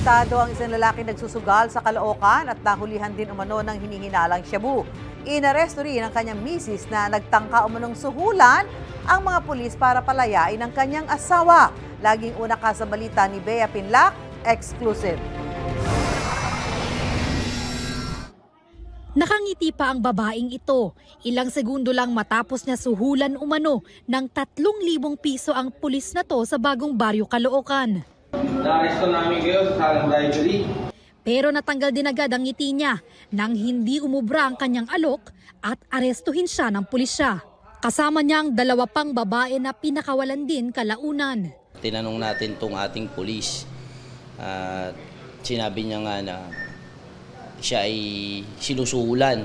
Arestado ang isang lalaki nagsusugal sa Caloocan at nahulihan din umano ng hinihinalang shabu. Inaresto rin ang kanyang misis na nagtangka umanong suhulan ang mga pulis para palayain ang kanyang asawa. Laging una ka sa balita ni Bea Pinlac, exclusive. Nakangiti pa ang babaeng ito. Ilang segundo lang matapos niya suhulan umano ng 3,000 piso ang pulis na to sa Bagong Baryo, Caloocan. Na-aresto namin kayo sa salang bribery. Pero natanggal din agad ang ngiti niya nang hindi umubra ang kanyang alok at arestuhin siya ng pulisya. Kasama niya ang 2 pang babae na pinakawalan din kalaunan. Tinanong natin tong ating pulis at sinabi niya nga na siya ay sinusuhulan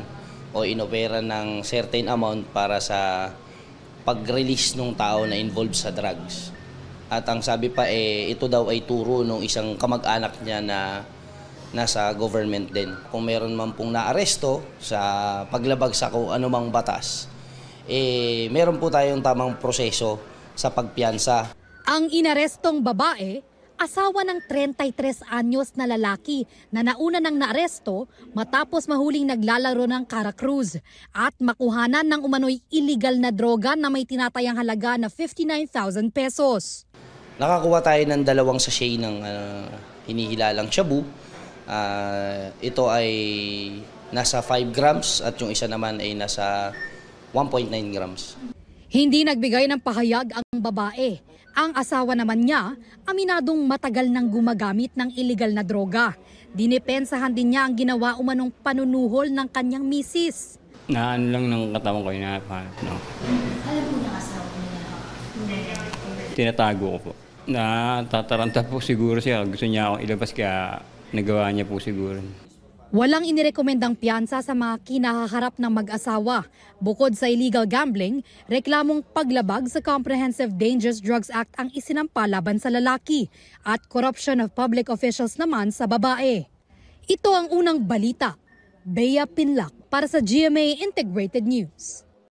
o inopera ng certain amount para sa pag-release ng tao na involved sa drugs. At ang sabi pa ito daw ay turo ng isang kamag-anak niya na nasa government din. Kung meron man pong naaresto sa paglabag sa kung anumang batas, meron po tayong tamang proseso sa pagpiyansa. Ang inarestong babae, asawa ng 33 anyos na lalaki na nauna nang naaresto matapos mahuling naglalaro ng Caracruz at makuhanan ng umano'y illegal na droga na may tinatayang halaga na 59,000 pesos. Nakakuha tayo ng 2 sachet ng hinihilalang shabu. Ito ay nasa 5 grams at yung isa naman ay nasa 1.9 grams. Hindi nagbigay ng pahayag ang babae. Ang asawa naman niya, aminadong matagal nang gumagamit ng illegal na droga. Dinipensahan din niya ang ginawa umanong panunuhol ng kanyang misis. Naan lang ng katawan ko, inapahanap. No? Alam mo na asawa niya? Tinatago ko po. Natataranta po siguro siya. Gusto niya akong ilabas kaya nagawa niya po siguro. Walang inirekomendang piyansa sa mga kinahaharap ng mag-asawa. Bukod sa illegal gambling, reklamong paglabag sa Comprehensive Dangerous Drugs Act ang isinampa laban sa lalaki at corruption of public officials naman sa babae. Ito ang unang balita. Bea Pinlac para sa GMA Integrated News.